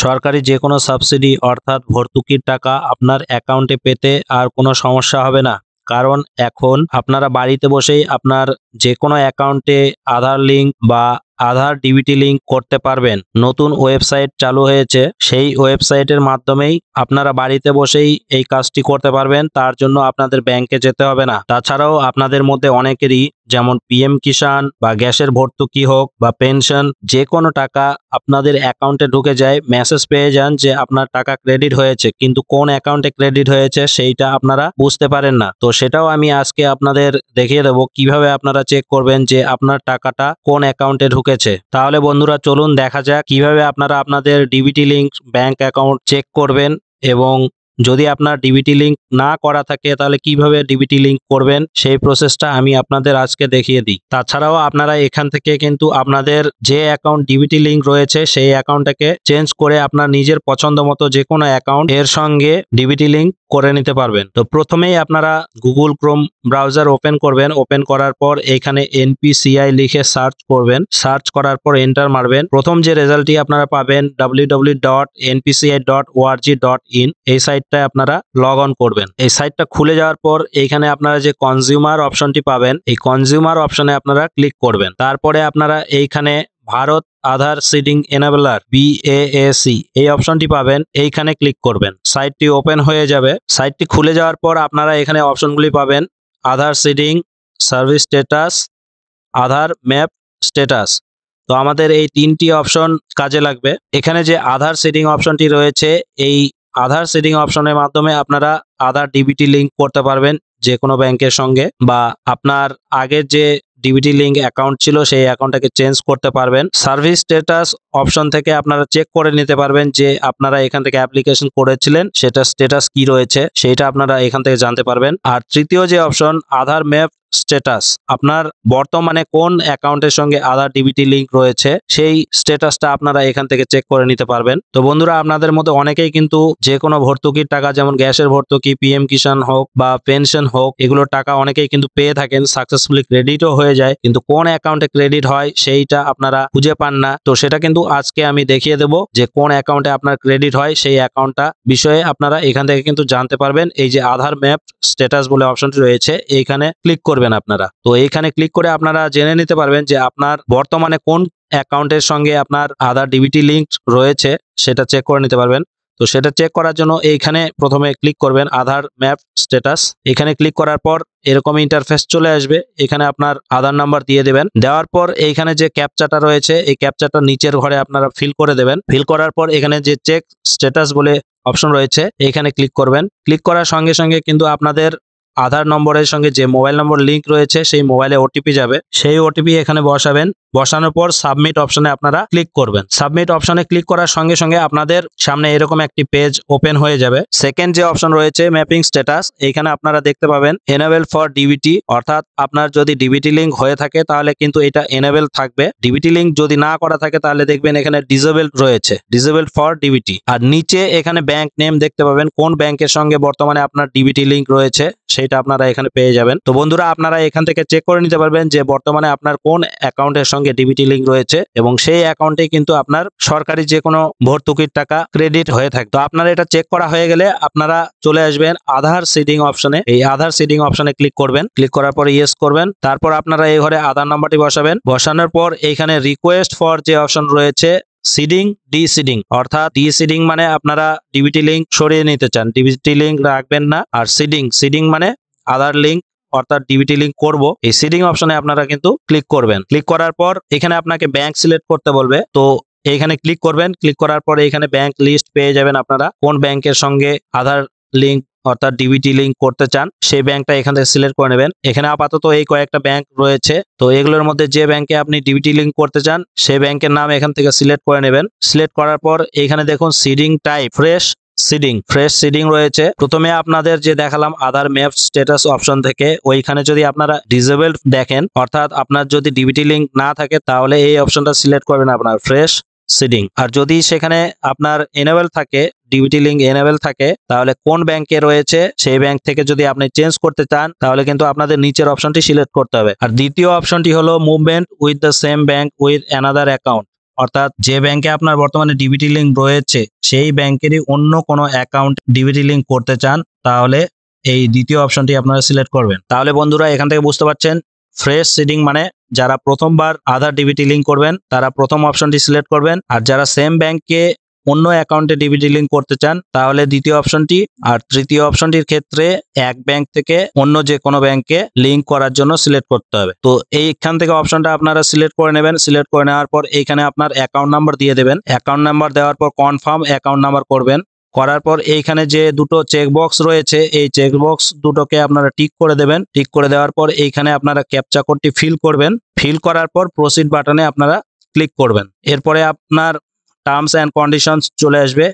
সরকারি যে কোনো সাবসিডি অর্থাৎ ভর্তুকির টাকা আপনার অ্যাকাউন্টে পেতে আর কোনো সমস্যা হবে না। কারণ এখন আপনারা বাড়িতে বসেই আপনার যে কোনো অ্যাকাউন্টে আধার লিঙ্ক বা আধার ডিবিটি লিঙ্ক করতে পারবেন। নতুন ওয়েবসাইট চালু হয়েছে, সেই ওয়েবসাইটের মাধ্যমেই আপনারা বাড়িতে বসেই এই কাজটি করতে পারবেন। তার জন্য আপনাদের ব্যাংকে যেতে হবে না। তাছাড়াও আপনাদের মধ্যে অনেকেরই যেমন পিএম কিষাণ বা গ্যাসের ভর্তুকি হোক বা পেনশন, যে কোনো টাকা আপনাদের অ্যাকাউন্টে ঢুকে যায়, মেসেজ পেয়ে যান যে আপনার টাকা ক্রেডিট হয়েছে, কিন্তু কোন অ্যাকাউন্টে ক্রেডিট হয়েছে সেইটা আপনারা বুঝতে পারেন না। তো সেটাও আমি আজকে আপনাদের দেখিয়ে দেবো কিভাবে আপনারা চেক করবেন যে আপনার টাকাটা কোন অ্যাকাউন্টে ঢুকেছে। তাহলে বন্ধুরা চলুন দেখা যাক কিভাবে আপনারা আপনাদের DBT link bank account check করবেন, এবং যদি আপনার ডিবিটি লিঙ্ক না করা থাকে তাহলে কিভাবে ডিবিটি লিঙ্ক করবেন সেই প্রসেসটা আমি আপনাদের আজকে দেখিয়ে দিই। তাছাড়াও আপনারা এখান থেকে কিন্তু আপনাদের যে অ্যাকাউন্ট ডিবিটি লিঙ্ক রয়েছে সেই অ্যাকাউন্টটাকে চেঞ্জ করে আপনার নিজের পছন্দ মতো যে কোনো অ্যাকাউন্ট এর সঙ্গে ডিবিটি লিঙ্ক করে নিতে পারবেন। তো প্রথমেই আপনারা গুগল ক্রোম ব্রাউজার ওপেন করবেন। ওপেন করার পর এখানে এনপিসিআই লিখে সার্চ করবেন। সার্চ করার পর এন্টার মারবেন। প্রথম যে রেজাল্টটি আপনারা পাবেন www.npci.org.in, এই সাইটটায় আপনারা লগ অন করবেন। এই সাইটটা খুলে যাওয়ার পর এইখানে আপনারা যে কনজিউমার অপশনটি পাবেন, এই কনজিউমার অপশনে আপনারা ক্লিক করবেন। তারপরে আপনারা এইখানে ভারত আধার সিডিং এনেবলার BAAC এই অপশনটি পাবেন, এইখানে ক্লিক করবেন। সাইটটি ওপেন হয়ে যাবে। সাইটটি খুলে যাওয়ার পর আপনারা এখানে অপশনগুলি পাবেন আধার সিডিং, সার্ভিস স্ট্যাটাস, আধার ম্যাপ স্ট্যাটাস। তো আমাদের এই তিনটি অপশন কাজে লাগবে। এখানে যে আধার সিডিং অপশনটি রয়েছে, এই আধার সিডিং অপশনের মাধ্যমে আপনারা আধার ডিবিটি লিঙ্ক করতে পারবেন যে কোনো ব্যাংকের সঙ্গে, বা আপনার আগের যে ডিবিটি লিঙ্ক অ্যাকাউন্ট ছিল সেই অ্যাকাউন্টটাকে চেঞ্জ করতে পারবেন। সার্ভিস স্ট্যাটাস অপশন থেকে আপনারা চেক করে নিতে পারবেন যে আপনারা এখান থেকে অ্যাপ্লিকেশন করেছিলেন সেটা স্ট্যাটাস কি রয়েছে সেইটা আপনারা এখান থেকে জানতে পারবেন। আর তৃতীয় যে অপশন আধার ম্যাপ স্ট্যাটাস, আপনার বর্তমানে কোন অ্যাকাউন্টের সঙ্গে আধার ডিবিটি লিঙ্ক রয়েছে সেই স্ট্যাটাসটা আপনারা এখান থেকে চেক করে নিতে পারবেন। তো বন্ধুরা আপনাদের মধ্যে অনেকেই কিন্তু যে কোনো ভর্তুকির টাকা, যেমন গ্যাসের ভর্তুকি, পিএম কিষাণ হোক বা পেনশন হোক, এগুলোর টাকা অনেকেই কিন্তু পেয়ে থাকেন, সাকসেসফুলি ক্রেডিটও হয়ে যায়, কিন্তু কোন অ্যাকাউন্টে ক্রেডিট হয় সেইটা আপনারা খুঁজে পান না। তো সেটা কিন্তু আজকে আমি দেখিয়ে দেবো যে কোন অ্যাকাউন্টে আপনার ক্রেডিট হয় সেই অ্যাকাউন্টটা বিষয়ে আপনারা এখান থেকে কিন্তু জানতে পারবেন। এই যে আধার ম্যাপ স্ট্যাটাস বলে অপশনটি রয়েছে, এইখানে ক্লিক করবেন আপনারা। তো এইখানে ক্লিক করে আপনারা জেনে নিতে পারবেন যে আপনার বর্তমানে কোন অ্যাকাউন্টের সঙ্গে আপনার আধার ডিবিটি লিঙ্ক রয়েছে সেটা চেক করে নিতে পারবেন। তো সেটা চেক করার জন্য এইখানে প্রথমে ক্লিক করবেন আধার ম্যাপ স্ট্যাটাস। এখানে ক্লিক করার পর এরকম ইন্টারফেস চলে আসবে। এখানে আপনার আধার নাম্বার দিয়ে দেবেন। দেওয়ার পর এইখানে যে ক্যাপচাটা রয়েছে এই ক্যাপচাটা নিচের ঘরে আপনারা ফিল করে দেবেন। ফিল করার পর এখানে যে চেক স্ট্যাটাস বলে অপশন রয়েছে এইখানে ক্লিক করবেন। ক্লিক করার সঙ্গে সঙ্গে কিন্তু আপনাদের আধার নম্বরের সঙ্গে যে মোবাইল নম্বর লিঙ্ক রয়েছে সেই মোবাইলে ওটিপি যাবে, সেই ওটিপি এখানে বসাবেন। বসানোর পর সাবমিট অপশনে আপনারা ক্লিক করবেন। সাবমিট অপশনে ক্লিক করার সঙ্গে সঙ্গে আপনাদের সামনে এরকম একটি পেজ ওপেন হয়ে যাবে। সেকেন্ড যে অপশন রয়েছে ম্যাপিং স্ট্যাটাস, এইখানে আপনারা দেখতে পাবেন এনেবল ফর ডিবিটি, অর্থাৎ আপনার যদি ডিবিটি লিঙ্ক হয়ে থাকে তাহলে কিন্তু এটা এনেবল থাকবে। ডিবিটি লিঙ্ক যদি না করা থাকে তাহলে দেখবেন এখানে ডিসেবল রয়েছে, ডিসেবল ফর ডিবিটি। আর নিচে এখানে ব্যাংক নেম দেখতে পাবেন, কোন ব্যাংকের সঙ্গে বর্তমানে আপনার ডিবিটি লিঙ্ক রয়েছে সেটা আপনারা এখানে পেয়ে যাবেন। তো বন্ধুরা আপনারা এখান থেকে চেক করে নিতে পারবেন যে বর্তমানে আপনার কোন অ্যাকাউন্টের সঙ্গে ডিবিটি লিঙ্ক রয়েছে, এবং সেই অ্যাকাউন্টে কিন্তু আপনার সরকারি যে কোনো ভর্তুকির টাকা ক্রেডিট হয়ে থাকে। তো আপনারা এটা চেক করা হয়ে গেলে আপনারা চলে আসবেন আধার সিডিং অপশনে। এই আধার সিডিং অপশনে ক্লিক করবেন। ক্লিক করার পর ইয়েস করবেন। তারপর আপনারা এই ঘরে আধার নাম্বারটি বসাবেন। বসানোর পর এইখানে রিকোয়েস্ট ফর যে অপশন রয়েছে সিডিং ডিসিডিং, অর্থাৎ ডিসিডিং মানে আপনারা ডিবিটি লিঙ্ক সরিয়ে নিতে চান, ডিবিটি লিঙ্ক রাখবেন না। আর সিডিং মানে আধার লিঙ্ক অর্থাৎ ডিবিটি লিঙ্ক করব, এই সিডিং অপশনে আপনারা কিন্তু ক্লিক করবেন। ক্লিক করার পর এখানে আপনাকে ব্যাংক সিলেক্ট করতে বলবে, তো এইখানে ক্লিক করবেন। ক্লিক করার পর এখানে ব্যাংক লিস্ট পেয়ে যাবেন আপনারা, কোন ব্যাংকের সঙ্গে আধার লিঙ্ক অর্থাৎ ডিবিটি লিঙ্ক করতে চান সেই ব্যাংকটা এখান থেকে সিলেক্ট করে নেবেন। এখানে আপাতত এই কয়েকটা ব্যাংক রয়েছে, তো এগুলোর মধ্যে যে ব্যাংকে আপনি ডিবিটি লিঙ্ক করতে চান সেই ব্যাংকের নাম এখান থেকে সিলেক্ট করে নেবেন। সিলেক্ট করার পর এখানে দেখুন সিডিং টাইপ ফ্রেশ সিডিং রয়েছে। প্রথমে আপনাদের যে দেখালাম আধার ম্যাপ স্ট্যাটাস অপশন থেকে, ওইখানে যদি আপনারা ডিসেবল দেখেন, অর্থাৎ আপনার যদি ডিবিটি লিঙ্ক না থাকে তাহলে এই অপশনটা সিলেক্ট করবেন আপনার ফ্রেশ সিডিং। আর যদি সেখানে আপনার এনেবল থাকে, ডিবিটি লিঙ্ক এনেবল থাকে, তাহলে কোন ব্যাংকে রয়েছে সেই ব্যাংক থেকে যদি আপনি চেঞ্জ করতে চান তাহলে কিন্তু আপনাদের নিচের অপশনটি সিলেক্ট করতে হবে। আর দ্বিতীয় অপশনটি হলো movement with the same bank with another account, অর্থাৎ যে ব্যাংকে আপনার বর্তমানে ডিবিটি লিঙ্ক রয়েছে সেই ব্যাংকেরই অন্য কোনো অ্যাকাউন্ট ডিবিটি লিঙ্ক করতে চান, তাহলে এই দ্বিতীয় অপশনটি আপনারা সিলেক্ট করবেন। তাহলে বন্ধুরা এখান থেকে বুঝতে পারছেন, ফ্রেশ সিডিং মানে যারা প্রথমবার আধার ডিবিটি লিঙ্ক করবেন তারা প্রথম অপশনটি সিলেক্ট করবেন, আর যারা সেম ব্যাংকে অন্য অ্যাকাউন্টে ডিবিটি লিঙ্ক করতে চান তাহলে দ্বিতীয় অপশনটি, আর তৃতীয় অপশনটির ক্ষেত্রে এক ব্যাংক থেকে অন্য যে কোনো ব্যাংকে লিঙ্ক করার জন্য সিলেক্ট করতে হবে। তো এইখান থেকে অপশনটা আপনারা সিলেক্ট করে নেবেন। সিলেক্ট করে নেওয়ার পর এইখানে আপনার অ্যাকাউন্ট নাম্বার দিয়ে দেবেন। অ্যাকাউন্ট নাম্বার দেওয়ার পর কনফার্ম অ্যাকাউন্ট নাম্বার করবেন। করার পর এইখানে যে দুটো চেকবক্স রয়েছে এই চেকবক্স দুটোকে আপনারা টিক করে দেবেন। টিক করে দেওয়ার পর এইখানে আপনারা ক্যাপচা কোডটি ফিল করবেন। ফিল করার পর প্রসিড বাটনে আপনারা ক্লিক করবেন। এরপরে আপনার টার্মস অ্যান্ড কন্ডিশনস চলে আসবে,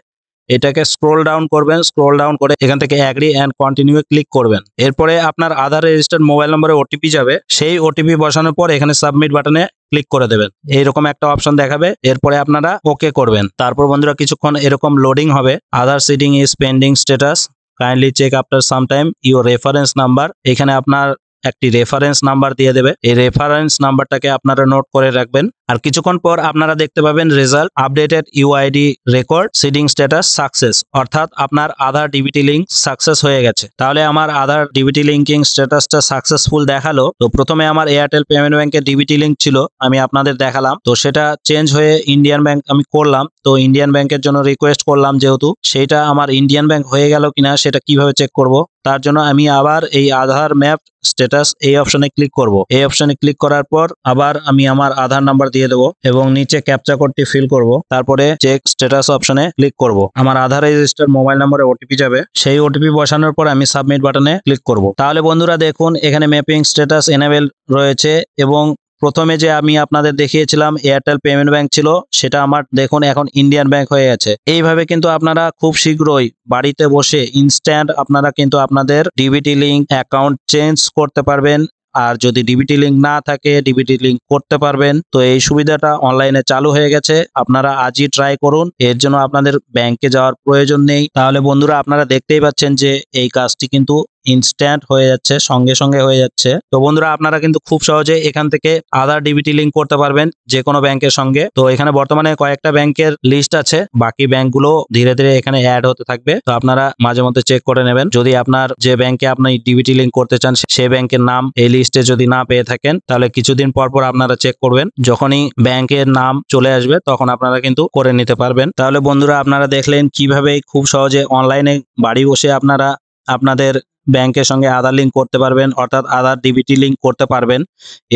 এটাকে স্ক্রোল ডাউন করবেন। স্ক্রোল ডাউন করে এখান থেকে অ্যাগ্রি অ্যান্ড কন্টিনিউ ক্লিক করবেন। এরপরে আপনার আধার রেজিস্টার্ড মোবাইল নম্বরে ওটিপি যাবে, সেই ওটিপি বসানোর পর এখানে সাবমিট বাটনে ক্লিক করে দেবেন। এইরকম একটা অপশন দেখাবে, এরপরে আপনারা ওকে করবেন। তারপর বন্ধুরা কিছুক্ষণ এরকম লোডিং হবে। Aadhaar seeding is pending status, kindly check after some time your reference number. এখানে আপনার একটি রেফারেন্স নাম্বার দিয়ে দেবে, এই রেফারেন্স নাম্বারটাকে আপনারা নোট করে রাখবেন। আর কিছুক্ষণ পর আপনারা দেখতে পাবেন result updated UID record seeding status success, অর্থাৎ আপনার আধার ডিবিটি লিঙ্ক সাকসেস হয়ে গেছে। তাহলে আমার আধার ডিবিটি লিঙ্কিং স্ট্যাটাসটা সাকসেসফুল দেখালো। তো প্রথমে আমার এয়ারটেল পেমেন্ট ব্যাংকের ডিবিটি লিঙ্ক ছিল, আমি আপনাদের দেখালাম। তো সেটা চেঞ্জ হয়ে ইন্ডিয়ান ব্যাংক আমি করলাম। তো ইন্ডিয়ান ব্যাংকের জন্য রিকোয়েস্ট করলাম, যেহেতু সেটা আমার ইন্ডিয়ান ব্যাংক হয়ে গেল কিনা সেটা কিভাবে চেক করব, তার জন্য আমি আবার এই আধার ম্যাপ স্ট্যাটাস এই অপশনে ক্লিক করব। এই অপশনে ক্লিক করার পর আবার আমি আমার আধার নাম্বার দিয়ে দেবো এবং নিচে ক্যাপচা কোডটি ফিল করব। তারপরে চেক স্ট্যাটাস অপশনে ক্লিক করব। আমার আধার রেজিস্টার্ড মোবাইল নম্বরে ওটিপি যাবে, সেই ওটিপি বসানোর পর আমি সাবমিট বাটনে ক্লিক করব। তাহলে বন্ধুরা দেখুন এখানে ম্যাপিং স্ট্যাটাস এনেবল রয়েছে এবং প্রথমে যে আমি আপনাদের দেখিয়েছিলাম এয়ারটেল পেমেন্ট ব্যাংক ছিল সেটা আমার দেখুন এখন ইন্ডিয়ান ব্যাংক হয়ে গেছে। এইভাবে কিন্তু আপনারা খুব শীঘ্রই বাড়িতে বসে ইনস্ট্যান্ট আপনারা কিন্তু আপনাদের ডিবিটি লিঙ্ক অ্যাকাউন্ট চেঞ্জ করতে পারবেন। আর যদি ডিবিটি লিঙ্ক না থাকে ডিবিটি লিঙ্ক করতে পারবেন। তো এই সুবিধাটা অনলাইনে চালু হয়ে গেছে, আপনারা আজই ট্রাই করুন। এর জন্য আপনাদের ব্যাংকে যাওয়ার প্রয়োজন নেই। তাহলে বন্ধুরা আপনারা দেখতেই পাচ্ছেন যে এই কাজটি কিন্তু ইনস্ট্যান্ট হয়ে যাচ্ছে, সঙ্গে সঙ্গে হয়ে যাচ্ছে। তো বন্ধুরা আপনারা কিন্তু খুব সহজে এখান থেকে আধার ডিবিটি লিঙ্ক করতে পারবেন যে কোনো ব্যাংকের সঙ্গে। তো এখানে বর্তমানে কয়েকটা ব্যাংকের লিস্ট আছে, বাকি ব্যাংকগুলো ধীরে ধীরে এখানে অ্যাড হতে থাকবে। তো আপনারা মাঝে মধ্যে চেক করে নেবেন, যদি আপনার যে ব্যাংকে আপনি ডিবিটি লিঙ্ক করতে চান সেই ব্যাংকের নাম এই লিস্টে যদি না পেয়ে থাকেন তাহলে কিছুদিন পর পর আপনারা চেক করবেন। যখনই ব্যাংকের নাম চলে আসবে তখন আপনারা কিন্তু করে নিতে পারবেন। তাহলে বন্ধুরা আপনারা দেখলেন কিভাবে খুব সহজে অনলাইনে বাড়ি বসে আপনারা আপনাদের ব্যাংকের সঙ্গে আধার লিঙ্ক করতে পারবেন, অর্থাৎ আধার ডিবিটি লিঙ্ক করতে পারবেন।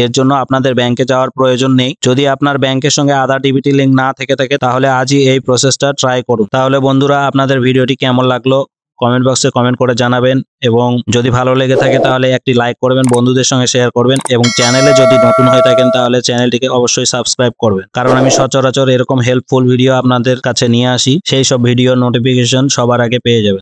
এর জন্য আপনাদের ব্যাংকে যাওয়ার প্রয়োজন নেই। যদি আপনার ব্যাংকের সঙ্গে আধার ডিবিটি লিঙ্ক না থেকে থাকে তাহলে আজই এই প্রসেসটা ট্রাই করুন। তাহলে বন্ধুরা আপনাদের ভিডিওটি কেমন লাগলো কমেন্ট বক্সে কমেন্ট করে জানাবেন, এবং যদি ভালো লেগে থাকে তাহলে একটি লাইক করবেন, বন্ধুদের সঙ্গে শেয়ার করবেন, এবং চ্যানেলে যদি নতুন হয়ে থাকেন তাহলে চ্যানেলটিকে অবশ্যই সাবস্ক্রাইব করবেন, কারণ আমি সচরাচর এরকম হেল্পফুল ভিডিও আপনাদের কাছে নিয়ে আসি। সেই সব ভিডিও নোটিফিকেশন সবার আগে পেয়ে যাবেন।